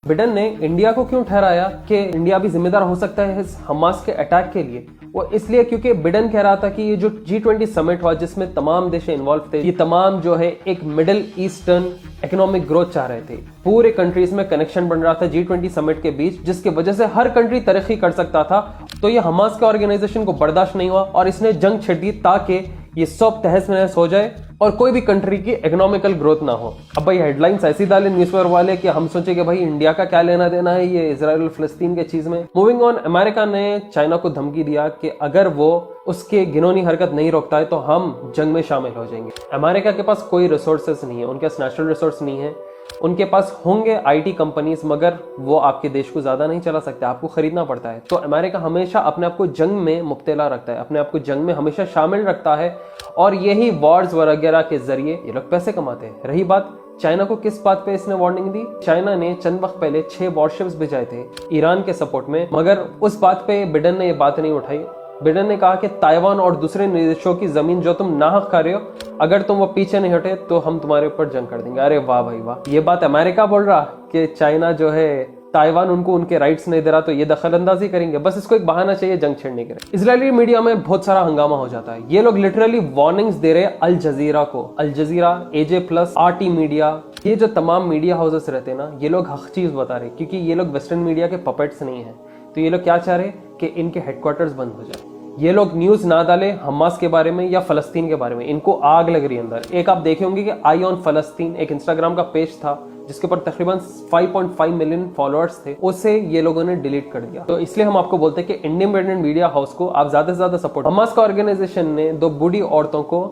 Biden ने India को क्यों ठहराया कि इंडिया भी जिम्मेदार हो सकता है इस हमास के अटैक के लिए? वो इसलिए क्योंकि बिडेन कह रहा था कि ये जो G20 समिट हुआ जिसमें तमाम देश इन्वॉल्व थे, ये तमाम जो है एक मिडिल ईस्टर्न इकोनॉमिक ग्रोथ चाह रहे थे। पूरे कंट्रीज में कनेक्शन बन रहा था G20 समिट के बीच, जिसकी वजह से हर कंट्री तरक्की कर सकता था। तो ये हमास के ऑर्गेनाइजेशन को बर्दाश्त नहीं हुआ और इसने जंग छिड़ दी ताकि ये सब तहस नहस हो जाए और कोई भी कंट्री की इकोनॉमिकल ग्रोथ ना हो। अब भाई हेडलाइंस ऐसी डाले न्यूज़पेपर वाले कि हम सोचे कि भाई इंडिया का क्या लेना देना है ये इजराइल फिलिस्तीन के चीज में। मूविंग ऑन, अमेरिका ने चाइना को धमकी दिया कि अगर वो उसके घिनौनी हरकत नहीं रोकता है तो हम जंग में शामिल हो जाएंगे। अमेरिका के पास कोई रिसोर्सेस नहीं है, उनके पास नेचुरल रिसोर्स नहीं है। उनके पास होंगे आईटी कंपनीज, मगर वो आपके देश को ज्यादा नहीं चला सकते, आपको खरीदना पड़ता है। तो अमेरिका हमेशा अपने आप को जंग में मुब्तला रखता है, अपने आप को जंग में हमेशा शामिल रखता है और यही वॉर्स वगैरह के जरिए ये लोग पैसे कमाते हैं। रही बात चाइना को, किस बात पे इसने वार्निंग दी? चाइना ने चंद वक्त पहले 6 वॉरशिप्स भिजाए थे ईरान के सपोर्ट में, मगर उस बात पे बिडेन ने ये बात नहीं उठाई। बिडेन ने कहा कि ताइवान और दूसरे देशों की जमीन जो तुम नाहक खा रहे हो, अगर तुम वो पीछे नहीं हटे तो हम तुम्हारे ऊपर जंग कर देंगे। अरे वाह भाई वाह, ये बात अमेरिका बोल रहा कि चाइना जो है ताइवान उनको उनके राइट्स नहीं दे रहा तो ये दखल अंदाजी करेंगे। बस इसको एक बहाना चाहिए जंग छेड़ने के लिए। इजरायली मीडिया में बहुत सारा हंगामा हो जाता है। ये लोग लिटरली वार्निंग्स दे रहे हैं अल जजीरा को। अल जजीरा, AJ+, RT मीडिया, ये जो तमाम मीडिया हाउसेस रहते हैं ना, ये लोग हक चीज बता रहे क्योंकि ये लोग वेस्टर्न मीडिया के पपेट्स नहीं है। तो ये लोग क्या चाह रहे कि इनके हेडक्वार्टर्स बंद हो जाए, ये लोग न्यूज ना डाले हमास के बारे में या फलस्तीन के बारे में। इनको आग लग रही है अंदर। एक आप देखे होंगे कि आई ऑन फलस्तीन एक इंस्टाग्राम का पेज था जिसके ऊपर तकरीबन 5.5 मिलियन फॉलोअर्स थे, उसे ये लोगों ने डिलीट कर दिया। तो इसलिए हम आपको बोलते हैं कि इंडिपेंडेंट मीडिया हाउस को आप ज्यादा से ज्यादा सपोर्ट। हमास का ऑर्गेनाइजेशन ने 2 बूढ़ी औरतों को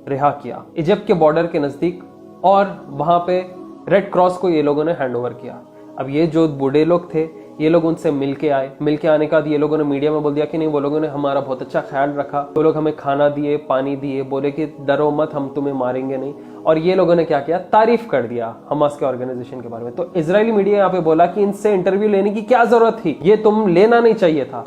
रिहा किया इजिप्ट के बॉर्डर के नजदीक, और वहां पे रेड क्रॉस को ये लोगों ने हैंड ओवर किया। अब ये जो बूढ़े लोग थे, ये लोग उनसे मिलके आए। मिलके आने का ये लोगों ने मीडिया में बोल दिया कि नहीं, वो लोगों ने हमारा बहुत अच्छा ख्याल रखा, वो लोग हमें खाना दिए, पानी दिए, बोले कि डरो मत, हम तुम्हें मारेंगे नहीं। और ये लोगों ने क्या किया, तारीफ कर दिया हमास के ऑर्गेनाइजेशन के बारे में। तो इजरायली मीडिया यहाँ पे बोला कि इनसे इंटरव्यू लेने की क्या जरूरत थी, ये तुम लेना नहीं चाहिए था।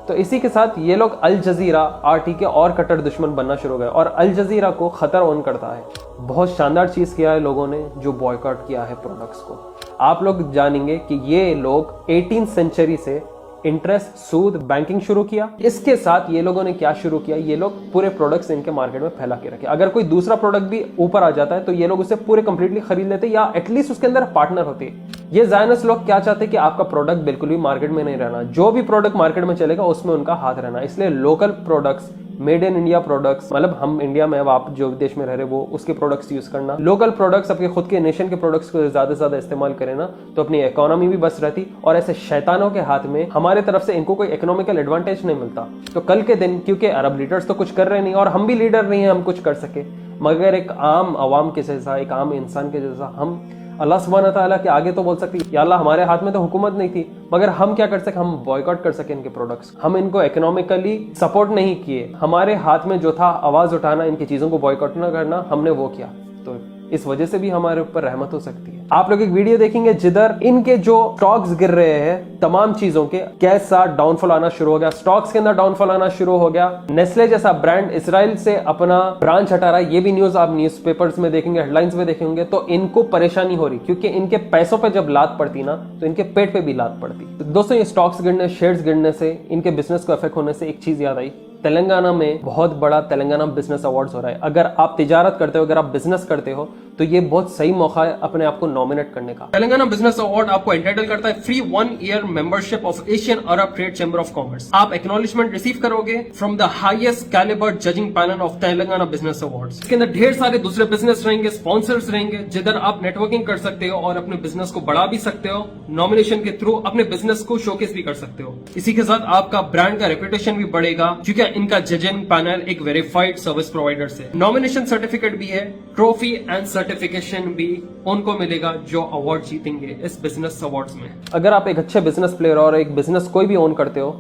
तो इसी के साथ ये लोग अल जजीरा, RT के और कट्टर दुश्मन बनना शुरू हो गए और अल जजीरा को खतर ऑन करता है। बहुत शानदार चीज किया है लोगों ने जो बॉयकॉट किया है प्रोडक्ट्स को। आप लोग जानेंगे कि ये लोग 18वीं सेंचुरी से इंटरेस्ट, सूद, बैंकिंग शुरू किया। इसके साथ ये लोगों ने क्या शुरू किया, ये लोग पूरे प्रोडक्ट्स इनके मार्केट में फैला के रखे। अगर कोई दूसरा प्रोडक्ट भी ऊपर आ जाता है तो ये लोग उसे पूरे कंप्लीटली खरीद लेते या एटलीस्ट उसके अंदर पार्टनर होते। ये जायनस लोग क्या चाहते हैं कि आपका प्रोडक्ट बिल्कुल भी मार्केट में नहीं रहना, जो भी प्रोडक्ट मार्केट में चलेगा उसमें उनका हाथ रहना। इसलिए local products, made in India products, मतलब हम इंडिया में, अब आप जो देश में रह रहे वो उसके प्रोडक्ट्स यूज करना। लोकल प्रोडक्ट्स, अपने खुद के नेशन के प्रोडक्ट्स को ज्यादा से ज्यादा इस्तेमाल करें ना, तो अपनी इकोनॉमी भी बस रहती। और ऐसे शैतानों के हाथ में हमारे तरफ से इनको कोई इकोनॉमिकल एडवांटेज नहीं मिलता। तो कल के दिन, क्योंकि अरब लीडर्स तो कुछ कर रहे नहीं और हम भी लीडर नहीं है हम कुछ कर सके, मगर एक आम आवाम के जैसा, एक आम इंसान के जैसा हम अल्लाह सुब्हानहू ताला के आगे तो बोल सकते या अल्लाह हमारे हाथ में तो हुकूमत नहीं थी, मगर हम क्या कर सके, हम बॉयकॉट कर सके इनके प्रोडक्ट्स। हम इनको इकोनॉमिकली सपोर्ट नहीं किए, हमारे हाथ में जो था आवाज उठाना, इनकी चीजों को बॉयकॉट ना करना, हमने वो किया। तो इस वजह से भी हमारे ऊपर रहमत हो सकती है। आप लोग एक वीडियो देखेंगे जिधर इनके जो स्टॉक्स गिर रहे हैं तमाम चीजों के, कैसा डाउनफॉल आना शुरू हो गया, स्टॉक्स के अंदर डाउनफॉल आना शुरू हो गया। नेस्ले जैसा ब्रांड इसराइल से अपना ब्रांच हटा रहा है, ये भी न्यूज आप न्यूज़पेपर्स में देखेंगे, हेडलाइंस में देखेंगे। तो इनको परेशानी हो रही क्योंकि इनके पैसों पे जब लात पड़ती ना तो इनके पेट पे भी लात पड़ती। तो दोस्तों, ये स्टॉक्स गिरने, शेयर्स गिरने से, इनके बिजनेस को इफेक्ट होने से एक चीज याद आई, तेलंगाना में बहुत बड़ा तेलंगाना बिजनेस अवार्ड्स हो रहा है। अगर आप तिजारत करते हो, अगर आप बिजनेस करते हो, तो ये बहुत सही मौका है अपने आप को नॉमिनेट करने का। तेलंगाना बिजनेस अवार्ड आपको एंटाइटल करता है free 1 year membership of Asian Arab trade chamber of commerce. आप एक्नॉलेजमेंट रिसीव करोगे from the highest calibre judging panel of Telangana business awards. इसके अंदर ढेर सारे दूसरे बिजनेस रहेंगे, स्पॉन्सर्स रहेंगे, जिधर आप नेटवर्किंग कर सकते हो और अपने बिजनेस को बढ़ा भी सकते हो। नॉमिनेशन के थ्रू अपने बिजनेस को शोकेस भी कर सकते हो। इसी के साथ आपका ब्रांड का रेपुटेशन भी बढ़ेगा क्योंकि इनका जजिंग पैनल एक वेरीफाइड सर्विस प्रोवाइडर से। नॉमिनेशन सर्टिफिकेट भी है, ट्रॉफी एंड सर्टिफिकेशन भी उनको मिलेगा जो अवार्ड जीतेंगे इस बिजनेस अवार्ड्स में। अगर आप एक अच्छे बिजनेस प्लेयर और एक बिजनेस कोई भी ओन करते हो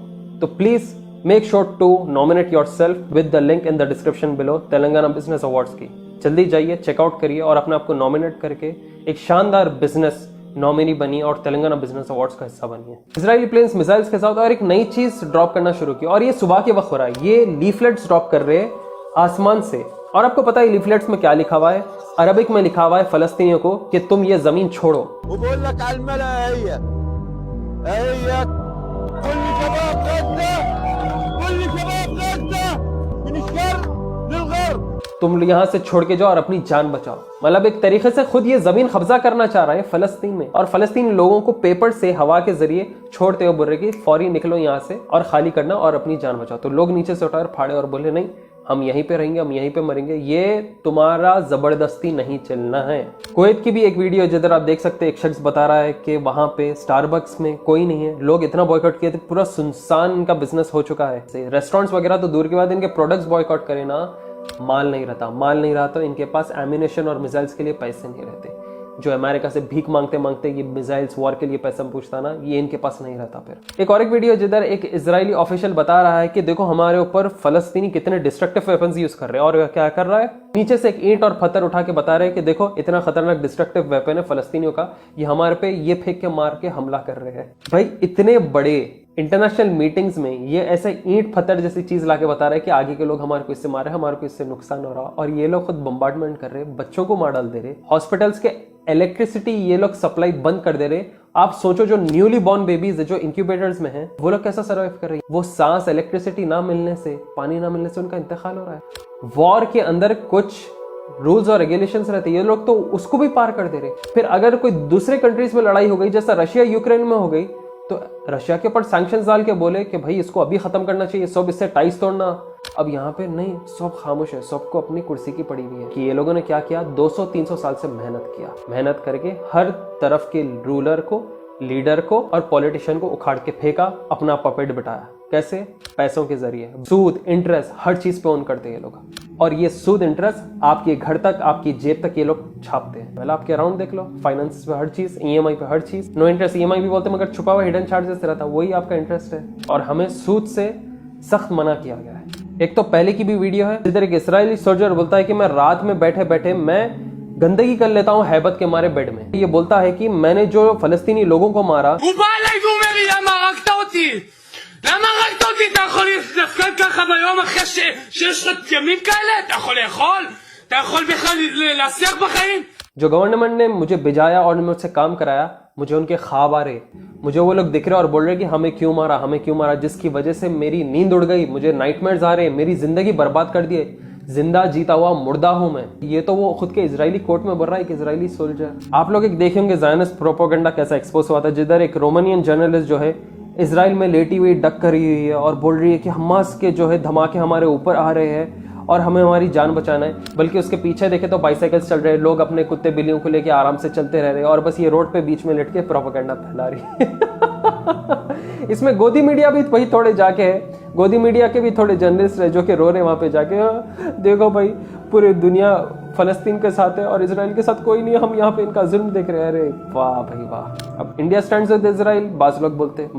तो please make sure to nominate yourself with the link in the description below Telangana business awards की। जल्दी जाइए, चेकआउट करिए और अपने आप को नॉमिनेट करके एक शानदार बिजनेस नॉमिनी बनी और तेलंगाना बिजनेस अवार्ड्स का हिस्सा बनी है। इजरायली प्लेन्स मिसाइल्स के साथ और एक नई चीज ड्रॉप करना शुरू की, और ये सुबह के वक्त हो रहा है। ये लीफलेट्स ड्रॉप कर रहे हैं आसमान से, और आपको पता है लीफलेट्स में क्या लिखा हुआ है? अरबिक में लिखा हुआ है फलस्तीनियों को कि तुम ये जमीन छोड़ो। तुम यहाँ से छोड़ के जाओ और अपनी जान बचाओ। मतलब एक तरीके से खुद ये जमीन कब्जा करना चाह रहा है फलस्तीन में, और फलस्तीनी लोगों को पेपर से हवा के जरिए छोड़ते हुए बोल रहे कि फौरी निकलो यहाँ से और खाली करना और अपनी जान बचाओ। तो लोग नीचे से उठाए फाड़े और बोले नहीं, हम यहीं पे रहेंगे, हम यहीं पे मरेंगे, ये तुम्हारा जबरदस्ती नहीं चलना है। कुवैत की भी एक वीडियो जिधर आप देख सकते हैं, एक शख्स बता रहा है कि वहां पे स्टारबक्स में कोई नहीं है, लोग इतना बॉयकॉट किए थे, पूरा सुनसान इनका बिजनेस हो चुका है। रेस्टोरेंट्स वगैरह तो दूर के बाद, इनके प्रोडक्ट्स बॉयकॉट करें ना, माल नहीं रहा तो इनके पास एम्यूनेशन और मिसाइल्स के लिए पैसे नहीं रहते। जो अमेरिका से भीख मांगते मांगते ये मिसाइल्स वॉर के लिए पैसा पूछता ना, ये इनके पास नहीं रहता। फिर एक और एक वीडियो जिधर एक इजरायली ऑफिशियल बता रहा है कि देखो हमारे ऊपर फलस्तीनी कितने डिस्ट्रक्टिव वेपन्स यूज कर रहे हैं, और क्या कर रहा है, नीचे से एक ईंट और पत्थर उठा के बता रहे हैं कि देखो इतना खतरनाक डिस्ट्रक्टिव वेपन है फलस्तीनियों का, ये हमारे पे ये फेंक के मार के हमला कर रहे हैं। भाई इतने बड़े इंटरनेशनल मीटिंग्स में ये ऐसे ईंट पत्थर जैसी चीज लाके बता रहे हैं कि आगे के लोग हमारे को इससे मारे, हमारे को इससे नुकसान हो रहा, और ये लोग खुद बम्बार्डमेंट कर रहे हैं, बच्चों को मार डाल दे रहे, हॉस्पिटल्स के इलेक्ट्रिसिटी ये लोग सप्लाई बंद कर दे रहे। आप सोचो जो न्यूली बॉर्न बेबीज है जो इंक्यूबेटर्स में हैं, वो लोग कैसा सर्वाइव कर रही है? वो सांस, इलेक्ट्रिसिटी ना मिलने से, पानी ना मिलने से उनका इंतकाल हो रहा है। वॉर के अंदर कुछ रूल्स और रेगुलेशंस रहते हैं, ये लोग तो उसको भी पार कर दे रहे। फिर अगर कोई दूसरे कंट्रीज में लड़ाई हो गई, जैसा रशिया यूक्रेन में हो गई, तो रशिया के ऊपर सैंक्शंस डाल के बोले कि भाई इसको अभी खत्म करना चाहिए, सब इससे टाइस तोड़ना। अब यहाँ पे नहीं, सब खामोश है, सबको अपनी कुर्सी की पड़ी हुई है कि ये लोगों ने क्या किया, 200-300 साल से मेहनत किया, मेहनत करके हर तरफ के रूलर को, लीडर को और पॉलिटिशियन को उखाड़ के फेंका, अपना पपेट बिठाया। कैसे? पैसों के जरिए, सूद, इंटरेस्ट, हर चीज पे ऑन करते हैं ये लोग, और ये सूद इंटरेस्ट आपके घर तक, आपकी जेब तक ये लोग छापते हैं। पहले आपके अराउंड देख लो, फाइनेंस पे हर चीज, ईएमआई पे हर चीज, नो इंटरेस्ट ईएमआई भी बोलते हैं, मगर छुपा हुआ हिडन चार्जेस रहता है, वही आपका इंटरेस्ट है, और हमें सूद से सख्त मना किया गया है। एक तो पहले की भी वीडियो है जिधर एक इजरायली सोल्जर बोलता है कि मैं रात में बैठे बैठे मैं गंदगी कर लेता हूँ हैबत के मारे बेड में। ये बोलता है कि मैंने जो फलस्तीनी लोगों को मारा, למה הרגת אותי? אתה יכול להתנפקד ככה ביום אחרי שיש לך ימים כאלה? אתה יכול לאכול? אתה יכול בכלל להצליח בחיים? जो गवर्नमेंट ने मुझे भिजाया और मुझसे काम कराया, मुझे उनके ख्वाब आ रहे, मुझे वो लोग दिख रहे और बोल रहे कि हमें क्यों मारा, हमें क्यों मारा, जिसकी वजह से मेरी नींद उड़ गई, मुझे नाइटमेयर्स आ रहे, मेरी जिंदगी बर्बाद कर दिए, जिंदा जीता हुआ मुर्दा हूं मैं। ये तो वो खुद के इजरायली कोर्ट में बोल रहा है, एक इजरायली सोल्जर। आप लोग एक देखे होंगे ज़ायनिस्ट प्रोपेगेंडा कैसा एक्सपोज हुआ था, जिधर एक रोमानियन जर्नलिस्ट जो है इजराइल में लेटी हुई डक करी हुई है और बोल रही है कि हमास के जो है धमाके हमारे ऊपर आ रहे हैं और हमें हमारी जान बचाना है। बल्कि उसके पीछे देखे तो बाइसाइकिल्स चल रहे हैं, लोग अपने कुत्ते बिल्लियों को लेके आराम से चलते रह रहे हैं, और बस ये रोड पे बीच में लेट के प्रोपेगेंडा फैला रही है। इसमें गोदी मीडिया भी वही थोड़े जाके है, गोदी मीडिया के भी थोड़े जर्नलिस्ट है जो कि रो रहे वहां पे जाके, देखो भाई पूरी दुनिया फलस्तीन के साथ है और इजराइल के साथ कोई नहीं, हम यहाँ पे इनका जुल्म देख रहे हैं। अरे वाह भाई वाह। अब इंडिया स्टैंड्स विद इजराइल, बाज लोग बोलते हैं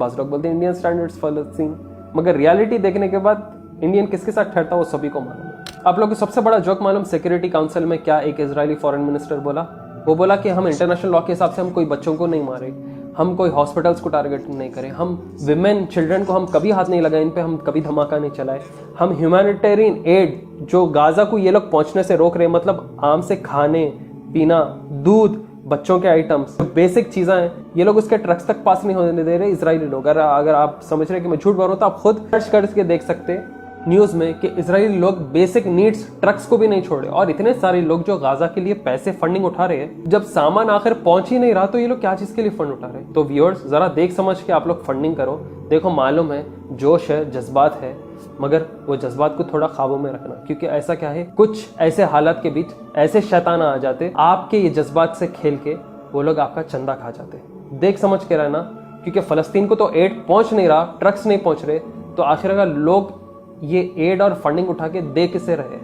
इंडियन स्टैंडर्ड्स फलस्तीन, मगर रियलिटी देखने के बाद इंडियन किसके साथ ठहरता वो सभी को मालूम है। आप लोगों को सबसे बड़ा जोक मालूम, सिक्योरिटी काउंसिल में क्या एक इजरायली फॉरेन मिनिस्टर बोला? वो बोला कि हम इंटरनेशनल लॉ के हिसाब से हम कोई बच्चों को नहीं मारे, हम कोई हॉस्पिटल्स को टारगेट नहीं करें, हम विमेन चिल्ड्रन को हम कभी हाथ नहीं लगाए, इन पे हम कभी धमाका नहीं चलाए, हम ह्यूमैनिटेरियन एड जो गाजा को ये लोग पहुंचने से रोक रहे हैं, मतलब आम से खाने पीना, दूध, बच्चों के आइटम्स, बेसिक चीजें हैं, ये लोग उसके ट्रक्स तक पास नहीं होने दे रहे इजरायली लोग। अगर आप समझ रहे हैं कि मैं झूठ बोल रहा हूं तो आप खुद सर्च करके देख सकते हैं न्यूज में कि इजरायली लोग बेसिक नीड्स ट्रक्स को भी नहीं छोड़े, और इतने सारे लोग जो गाजा के लिए पैसे फंडिंग उठा रहे हैं, जब सामान आखिर पहुंच ही नहीं रहा तो ये लोग क्या चीज के लिए फंड उठा रहे हैं? तो व्यूअर्स जरा देख समझ के आप लोग फंडिंग करो। देखो मालूम है जोश है, जज्बात है, मगर वो जज्बात को थोड़ा काबू में रखना, क्योंकि ऐसा क्या है, कुछ ऐसे हालात के बीच ऐसे शैतान आ जाते आपके ये जज्बात से खेल के, वो लोग आपका चंदा खा जाते। देख समझ के रहना, क्योंकि फलस्तीन को तो एड पहुंच नहीं रहा, ट्रक्स नहीं पहुंच रहे, तो आखिर अगर लोग ये एड और फंडिंग उठा के दे किसे रहे?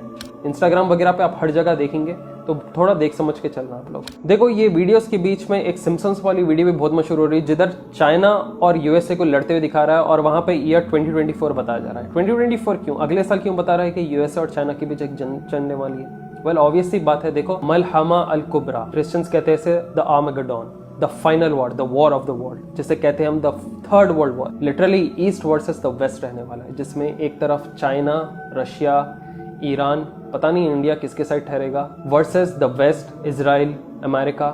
इंस्टाग्राम वगैरह पे आप हर जगह देखेंगे, तो थोड़ा देख समझ के चलना आप लोग। देखो ये वीडियोस के बीच में एक सिम्पसन्स वाली वीडियो भी बहुत मशहूर हो रही है, जिधर चाइना और यूएसए को लड़ते हुए दिखा रहा है, और वहां पे ईयर 2024 बताया जा रहा है। 2024 क्यों? अगले साल क्यों बता रहा है कि यूएसए और चाइना के बीच एक जंग चलने वाली है? वेल ऑब्वियस सी बात है, देखो मलहमा अल कुबरा, क्रिश्चियंस कहते हैं इसे the Armageddon. The the final war, the war of the world, जिसे कहते हैं हम the third world war, literally east versus the west रहने वाला है, जिसमें एक तरफ चाइना, रशिया, ईरान, पता नहीं इंडिया किसके साइड ठहरेगा, versus the west, Israel, America.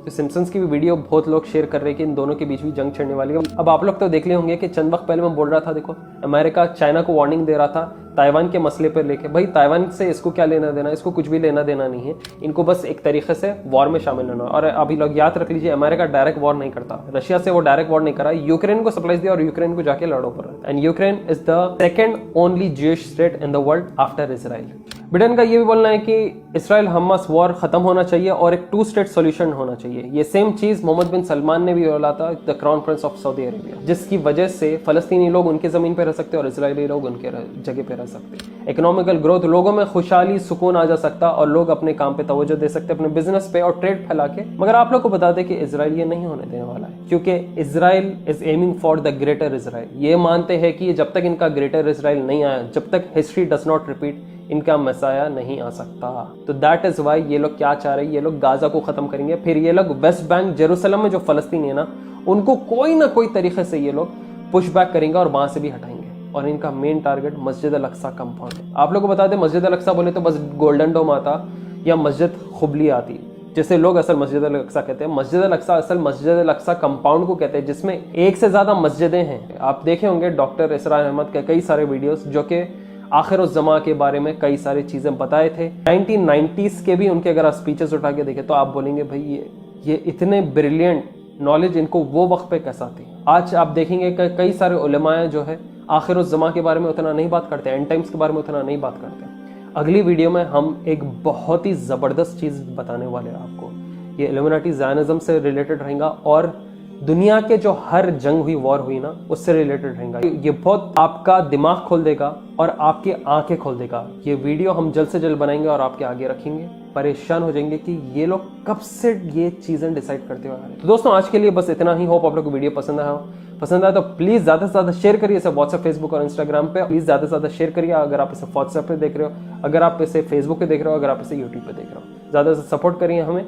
तो सिम्पसन्स की भी वीडियो बहुत लोग शेयर कर रहे हैं कि इन दोनों के बीच भी जंग छिड़ने वाली है। अब आप लोग तो देख लिए होंगे कि चंद वक्त पहले मैं बोल रहा था, देखो अमेरिका चाइना को वार्निंग दे रहा था ताइवान के मसले पर लेके। भाई ताइवान से इसको क्या लेना देना, इसको कुछ भी लेना देना नहीं है, इनको बस एक तरीके से वॉर में शामिल होना। और अभी लोग याद रख लीजिए, अमेरिका डायरेक्ट वॉर नहीं करता, रशिया से वो डायरेक्ट वॉर नहीं करा, यूक्रेन को सप्लाईज दिया और यूक्रेन को जाके लड़ो पर। And Ukraine is the second only Jewish state in the world after Israel. Britain का ये भी बोलना है कि इसराइल हमास वॉर खत्म होना चाहिए और एक 2 स्टेट सॉल्यूशन होना चाहिए। ये सेम चीज मोहम्मद बिन सलमान ने भी बोला था, the crown Prince of Saudi Arabia, जिसकी वजह से फलस्तीनी लोग उनके जमीन पे रह सकते और इजरायली लोग उनके जगह पे रह सकते। इकोनॉमिकल ग्रोथ, लोगों में खुशहाली सुकून आ जा सकता और लोग अपने काम पे तवज्जो दे सकते, अपने बिजनेस पे और ट्रेड फैला के। मगर आप लोग को बता दें कि इजराइल ये नहीं होने देने वाला है, क्योंकि Israel is aiming for the greater Israel. ये मानते हैं कि जब तक इनका ग्रेटर इजराइल नहीं आया, जब तक हिस्ट्री डज नॉट रिपीट, इनका मसाया नहीं आ सकता। तो दैट इज वाई ये लोग क्या चाह रहे हैं, ये लोग गाजा को खत्म करेंगे, फिर ये लोग वेस्ट बैंक जेरूसलम में जो फलस्तीनी है ना, उनको कोई ना कोई तरीके से ये लोग पुश बैक करेंगे और वहां से भी हटाएंगे। और इनका मेन टारगेट मस्जिद अल अक्सा कंपाउंड है। आप लोग को बता दें, मस्जिद अल अक्सा बोले तो बस गोल्डन डोम आता या मस्जिद खुबली आती, जैसे लोग असल मस्जिद अल अक्सा कहते हैं। मस्जिद अल अक्सा असल मस्जिद अल अक्सा कंपाउंड को कहते हैं, जिसमें एक से ज्यादा मस्जिदें हैं। आप देखे होंगे डॉक्टर इसरार अहमद के कई सारे वीडियोस, जो कि आखिर उस जमा के बारे में कई सारी चीजें बताए थे। 1990s के भी उनके अगर आप स्पीचेस उठा के देखें तो आप बोलेंगे भाई ये इतने ब्रिलियंट नॉलेज इनको वो वक्त पे कैसा थी। आज आप देखेंगे कि कई सारे उलमाए जो है आखिर उस जमा के बारे में उतना नहीं बात करते, एंड टाइम्स के बारे में उतना नहीं बात करते। अगली वीडियो में हम एक बहुत ही जबरदस्त चीज बताने वाले हैं आपको। ये इल्यूमिनाटी ज़ायनिज़्म से रिलेटेड रहेगा और दुनिया के जो हर जंग हुई, वॉर हुई ना, उससे रिलेटेड रहेगा। ये बहुत आपका दिमाग खोल देगा और आपकी आंखें खोल देगा। ये वीडियो हम जल्द से जल्द बनाएंगे और आपके आगे रखेंगे। परेशान हो जाएंगे कि ये लोग कब से ये चीजें डिसाइड करते हुए आ रहे हैं। तो दोस्तों आज के लिए बस इतना ही। होप आप लोग को वीडियो पसंद आया तो प्लीज ज्यादा से ज्यादा शेयर करिए इसे व्हाट्सएप, फेसबुक और इंस्टाग्राम पे। प्लीज ज्यादा से ज्यादा शेयर करिए अगर आप इसे व्हाट्सएप पे देख रहे हो, अगर आप इसे फेसबुक पे देख रहे हो, अगर आप इसे यूट्यूब पे देख रहे हो। ज्यादा से सपोर्ट करिए हमें।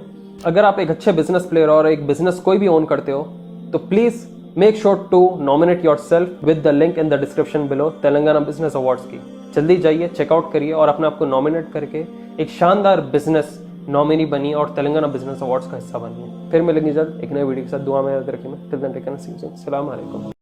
अगर आप एक अच्छे बिजनेस प्लेयर और एक बिजनेस कोई भी ओन करते हो तो please make sure to nominate yourself with the link in the description below Telangana business awards की। जल्दी जाइए, चेकआउट करिए और अपने आप को नॉमिनेट करके एक शानदार बिजनेस नॉमिनी बनिए और तेलंगाना बिजनेस अवार्ड्स का हिस्सा बनिए। फिर मिलेंगे जल्द एक नए वीडियो के साथ। दुआ में याद रखिए। मैं अस्सलाम वालेकुम।